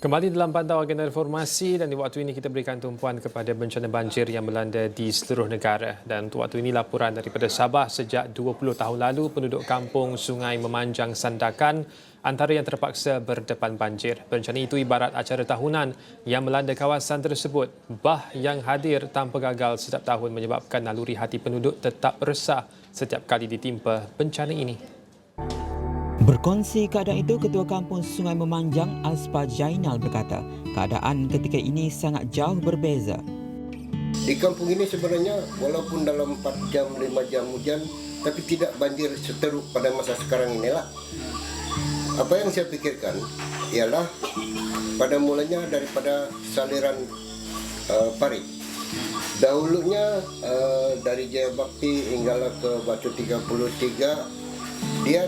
Kembali dalam pantauan agenda informasi dan di waktu ini kita berikan tumpuan kepada bencana banjir yang melanda di seluruh negara. Dan untuk waktu ini laporan daripada Sabah sejak 20 tahun lalu penduduk kampung Sungai Memanjang Sandakan antara yang terpaksa berdepan banjir. Bencana itu ibarat acara tahunan yang melanda kawasan tersebut. Bah yang hadir tanpa gagal setiap tahun menyebabkan naluri hati penduduk tetap resah setiap kali ditimpa bencana ini. Berkongsi keadaan itu, Ketua Kampung Sungai Memanjang Aspa Jainal berkata, keadaan ketika ini sangat jauh berbeza. Di kampung ini sebenarnya walaupun dalam 4 jam, 5 jam hujan, tapi tidak banjir seteruk pada masa sekarang inilah. Apa yang saya pikirkan ialah pada mulanya daripada saliran parit. Dahulunya dari Jaya Bakti hinggalah ke Batu 33, dia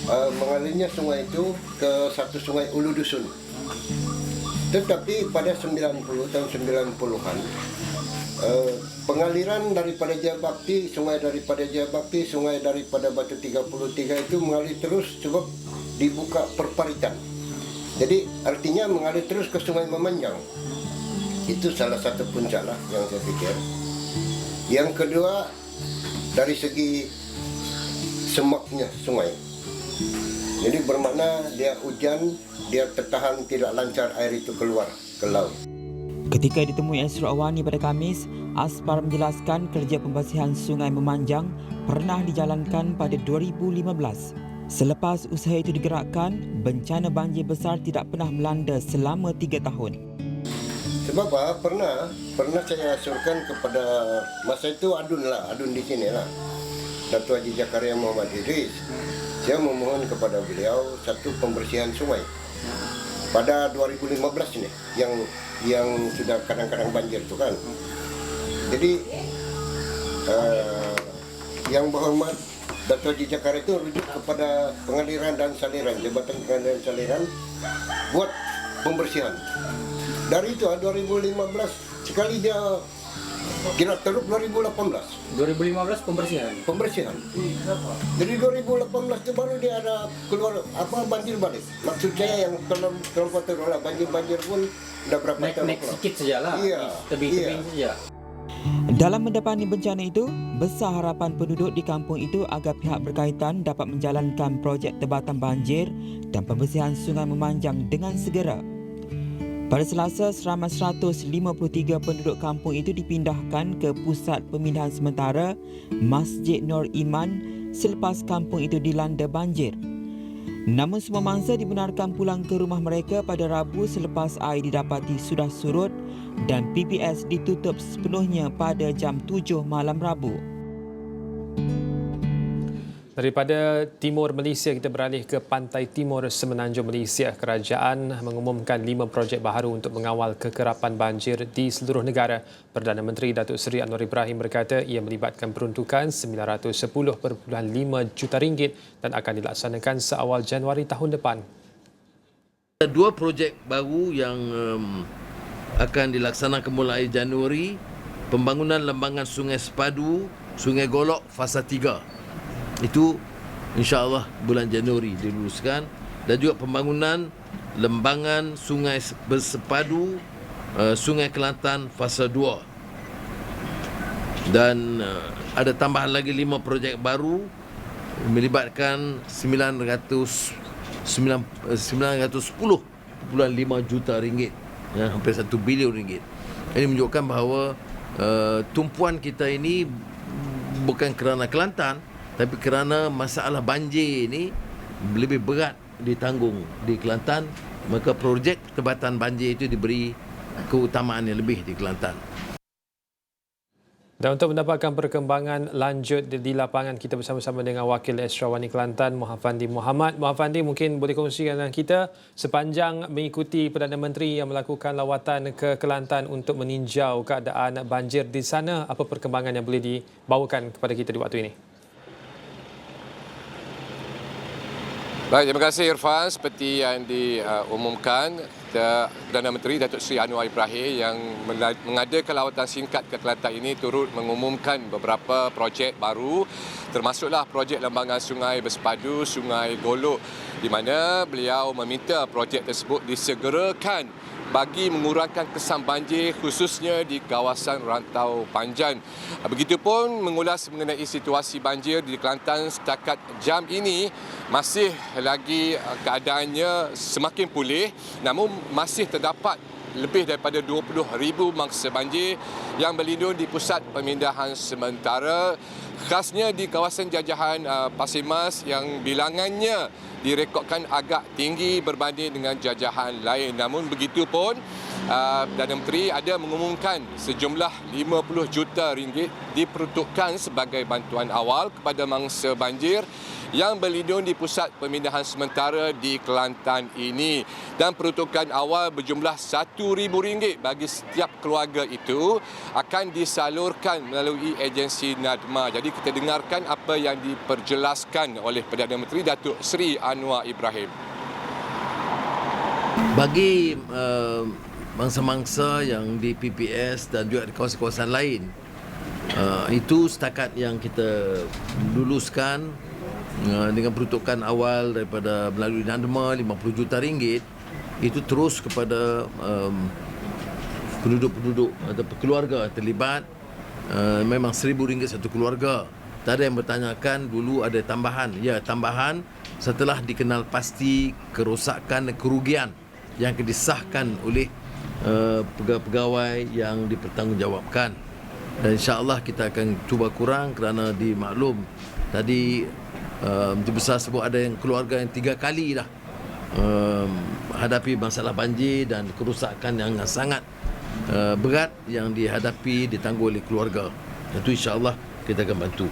mengalirnya sungai itu ke satu sungai Ulu Dusun. Tetapi pada tahun 90-an, pengaliran daripada Jaya Bakti, sungai daripada Batu 33 itu mengalir terus sebab dibuka perparitan. Jadi artinya mengalir terus ke Sungai Memanjang. Itu salah satu punca lah yang saya pikir. Yang kedua, dari segi semaknya sungai. Jadi bermakna dia hujan, dia tertahan tidak lancar air itu keluar ke laut. Ketika ditemui Esra Awani pada Khamis, Aspar menjelaskan kerja pembersihan Sungai Memanjang pernah dijalankan pada 2015. Selepas usaha itu digerakkan, bencana banjir besar tidak pernah melanda selama 3 tahun. Sebab apa? Pernah saya asurkan kepada masa itu adun di sini lah. Datuk Haji Zakaria Muhammad Idris. Saya memohon kepada beliau satu pembersihan sungai pada 2015 ini yang sudah kadang-kadang banjir itu kan. Jadi yang berhormat Datuk Haji Zakaria itu rujuk kepada pengaliran dan saliran, Jabatan Pengaliran dan Saliran buat pembersihan. Dari itu 2015 sekali dia kira teruk 2018 pembersihan. Jadi 2018 itu baru dia ada keluar banjir balik. Maksud saya yang kalau terlalu banjir pun dah berapa tahun naik sikit sajalah. Iya. Tebing-tebing saja. Dalam mendepani bencana itu, besar harapan penduduk di kampung itu agar pihak berkaitan dapat menjalankan projek tebatan banjir dan pembersihan Sungai Memanjang dengan segera. Pada Selasa, seramai 153 penduduk kampung itu dipindahkan ke pusat pemindahan sementara Masjid Nur Iman selepas kampung itu dilanda banjir. Namun semua mangsa dibenarkan pulang ke rumah mereka pada Rabu selepas air didapati sudah surut dan PBS ditutup sepenuhnya pada jam 7 malam Rabu. Daripada timur Malaysia, kita beralih ke pantai timur Semenanjung Malaysia. Kerajaan mengumumkan 5 projek baharu untuk mengawal kekerapan banjir di seluruh negara. Perdana Menteri Datuk Seri Anwar Ibrahim berkata ia melibatkan peruntukan RM910.5 juta dan akan dilaksanakan seawal Januari tahun depan. Ada 2 projek baru yang akan dilaksanakan mulai Januari. Pembangunan lembangan Sungai Sepadu, Sungai Golok, fasa 3. Itu insya-Allah bulan Januari diluluskan, dan juga pembangunan lembangan Sungai Bersepadu, Sungai Kelantan fasa 2. Dan ada tambahan lagi 5 projek baru melibatkan RM910.5 juta, hampir RM1 bilion. Ini menunjukkan bahawa tumpuan kita ini bukan kerana Kelantan, tapi kerana masalah banjir ini lebih berat ditanggung di Kelantan, maka projek tebatan banjir itu diberi keutamaan yang lebih di Kelantan. Dan untuk mendapatkan perkembangan lanjut di lapangan, kita bersama-sama dengan Wakil Esra Awani Kelantan, Muhammad Muhammad. Muhammad, mungkin boleh kongsikan dengan kita sepanjang mengikuti Perdana Menteri yang melakukan lawatan ke Kelantan untuk meninjau keadaan banjir di sana, apa perkembangan yang boleh dibawakan kepada kita di waktu ini? Baik, terima kasih Irfan. Seperti yang diumumkan, Perdana Menteri Datuk Seri Anwar Ibrahim yang mengadakan lawatan singkat ke Kelantan ini turut mengumumkan beberapa projek baru, termasuklah projek lembangan sungai bersepadu Sungai Golok, di mana beliau meminta projek tersebut disegerakan bagi mengurangkan kesan banjir khususnya di kawasan Rantau Panjang. Begitupun mengulas mengenai situasi banjir di Kelantan setakat jam ini masih lagi keadaannya semakin pulih, namun masih terdapat lebih daripada 20,000 mangsa banjir yang berlindung di pusat pemindahan sementara, khasnya di kawasan jajahan Pasir Mas yang bilangannya direkodkan agak tinggi berbanding dengan jajahan lain. Namun begitu pun Perdana Menteri ada mengumumkan sejumlah 50 juta ringgit diperuntukkan sebagai bantuan awal kepada mangsa banjir yang berlindung di pusat pemindahan sementara di Kelantan ini, dan peruntukan awal berjumlah RM1,000 bagi setiap keluarga itu akan disalurkan melalui agensi NADMA. Jadi kita dengarkan apa yang diperjelaskan oleh Perdana Menteri Datuk Seri Anwar Ibrahim. Bagi mangsa-mangsa yang di PPS dan juga di kawasan-kawasan lain, itu setakat yang kita luluskan dengan peruntukan awal daripada melalui NADMA RM50 juta, itu terus kepada penduduk-penduduk atau keluarga terlibat. Memang RM1,000 satu keluarga. Tadi yang bertanyakan dulu ada tambahan. Ya, tambahan setelah dikenal pasti kerosakan dan kerugian yang akan disahkan oleh pegawai yang dipertanggungjawabkan. Dan insya-Allah kita akan cuba kurang kerana dimaklum tadi Menteri Besar sebut ada yang keluarga yang 3 kali dah hadapi masalah banjir dan kerosakan yang sangat berat yang dihadapi ditanggung oleh keluarga. Itu insya-Allah kita akan bantu.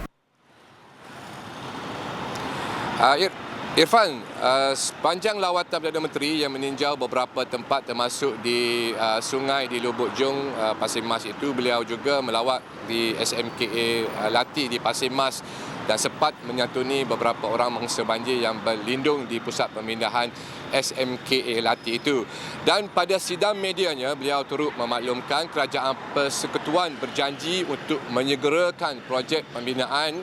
Irfan, sepanjang lawatan Perdana Menteri yang meninjau beberapa tempat termasuk di sungai di Lubuk Jong, Pasir Mas itu, beliau juga melawat di SMKA Lati di Pasir Mas dan sempat menyantuni beberapa orang mangsa banjir yang berlindung di pusat pemindahan SMKA Lati itu. Dan pada sidang medianya, beliau turut memaklumkan Kerajaan Persekutuan berjanji untuk menyegerakan projek pembinaan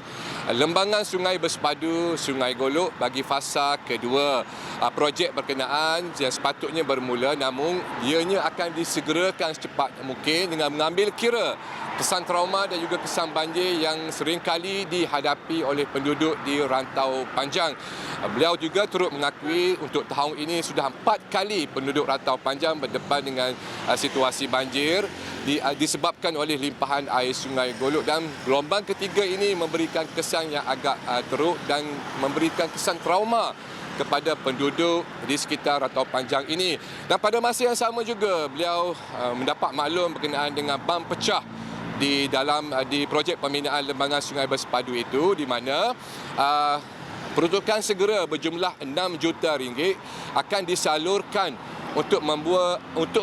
lembangan sungai bersepadu Sungai Golok bagi fasa kedua. Projek berkenaan yang sepatutnya bermula, namun ianya akan disegerakan secepat mungkin dengan mengambil kira kesan trauma dan juga kesan banjir yang seringkali dihadapi oleh penduduk di Rantau Panjang. Beliau juga turut mengakui untuk tahun ini sudah 4 kali penduduk Rantau Panjang berdepan dengan situasi banjir disebabkan oleh limpahan air Sungai Golok, dan gelombang ketiga ini memberikan kesan yang agak teruk dan memberikan kesan trauma kepada penduduk di sekitar Rantau Panjang ini. Dan pada masa yang sama juga beliau mendapat maklum berkenaan dengan bam pecah di projek pembinaan lembangan sungai bersepadu itu, di mana peruntukan segera berjumlah RM6 juta akan disalurkan untuk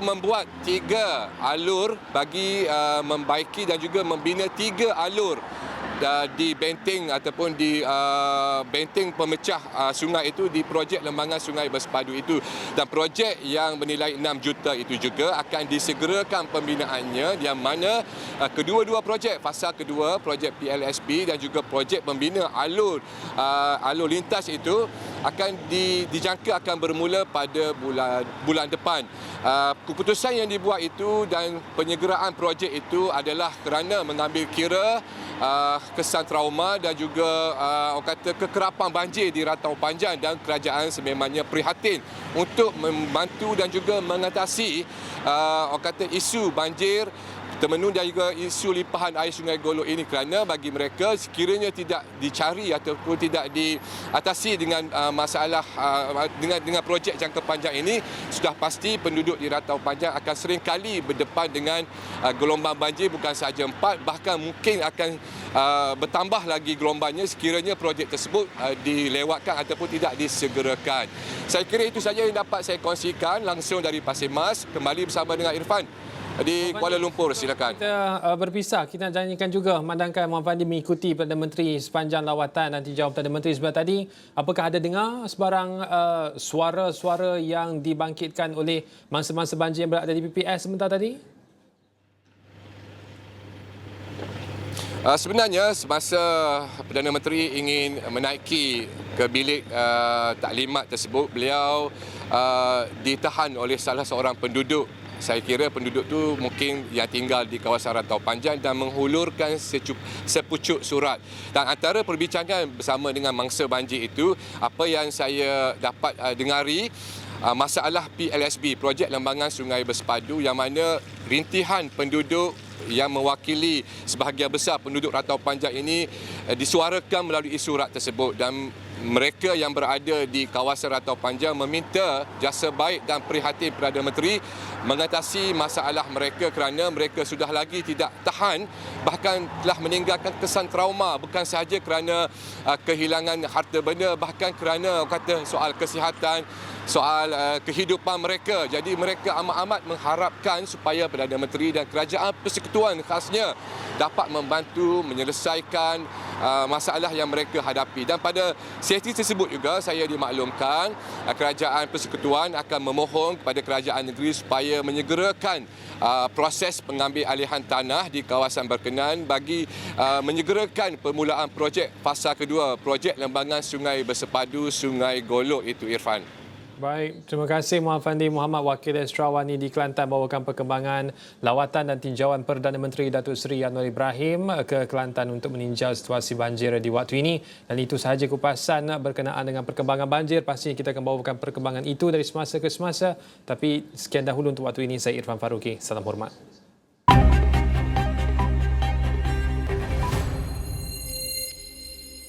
membuat 3 alur bagi membaiki dan juga membina 3 alur di benteng ataupun di benteng pemecah sungai itu di projek lembangan sungai bersepadu itu. Dan projek yang bernilai 6 juta itu juga akan disegerakan pembinaannya, yang mana kedua-dua projek, fasa kedua projek PLSP dan juga projek pembina alur lintas itu akan dijangka akan bermula pada bulan depan. Keputusan yang dibuat itu dan penyegeraan projek itu adalah kerana mengambil kira kesan trauma dan juga kekerapan banjir di Rantau Panjang, dan kerajaan sememangnya prihatin untuk membantu dan juga mengatasi isu banjir Temenung dan juga isu limpahan air Sungai Golok ini, kerana bagi mereka sekiranya tidak dicari ataupun tidak diatasi dengan masalah dengan projek jangka panjang ini, sudah pasti penduduk di Rantau Panjang akan sering kali berdepan dengan gelombang banjir bukan sahaja 4, bahkan mungkin akan bertambah lagi gelombangnya sekiranya projek tersebut dilewatkan ataupun tidak disegerakan. Saya kira itu saja yang dapat saya kongsikan langsung dari Pasir Mas. Kembali bersama dengan Irfan di Kuala Lumpur. Silakan. Kita berpisah, kita nak janjikan juga memandangkan Muhammad Fandi mengikuti Perdana Menteri sepanjang lawatan nanti jawab Perdana Menteri sebelah tadi. Apakah ada dengar sebarang suara-suara yang dibangkitkan oleh mangsa-mangsa banjir yang berada di PPS sebentar tadi? Sebenarnya semasa Perdana Menteri ingin menaiki ke bilik taklimat tersebut, beliau ditahan oleh salah seorang penduduk. Saya kira penduduk tu mungkin yang tinggal di kawasan Rantau Panjang dan menghulurkan sepucuk surat. Dan antara perbincangan bersama dengan mangsa banjir itu, apa yang saya dapat dengari, masalah PLSB, Projek Lembangan Sungai Bersepadu, yang mana rintihan penduduk yang mewakili sebahagian besar penduduk Rantau Panjang ini disuarakan melalui surat tersebut, dan mereka yang berada di kawasan Rantau Panjang meminta jasa baik dan prihatin Perdana Menteri mengatasi masalah mereka kerana mereka sudah lagi tidak tahan, bahkan telah meninggalkan kesan trauma, bukan sahaja kerana kehilangan harta benda, bahkan kerana kata soal kesihatan, soal kehidupan mereka. Jadi mereka amat-amat mengharapkan supaya Perdana Menteri dan Kerajaan Persekutuan khasnya dapat membantu menyelesaikan masalah yang mereka hadapi. Dan pada sesi tersebut juga saya dimaklumkan Kerajaan Persekutuan akan memohon kepada Kerajaan Negeri supaya menyegerakan proses pengambil alihan tanah di kawasan berkenaan bagi menyegerakan permulaan projek fasa kedua, Projek Lembangan Sungai Bersepadu Sungai Golok itu, Irfan. Baik, terima kasih Muhammad Fandi Muhammad, Wakil Ekstrawani di Kelantan, bawakan perkembangan lawatan dan tinjauan Perdana Menteri Datuk Seri Anwar Ibrahim ke Kelantan untuk meninjau situasi banjir di waktu ini. Dan itu sahaja kupasan berkenaan dengan perkembangan banjir. Pastinya kita akan bawakan perkembangan itu dari semasa ke semasa. Tapi sekian dahulu untuk waktu ini. Saya Irfan Faruqi. Salam hormat.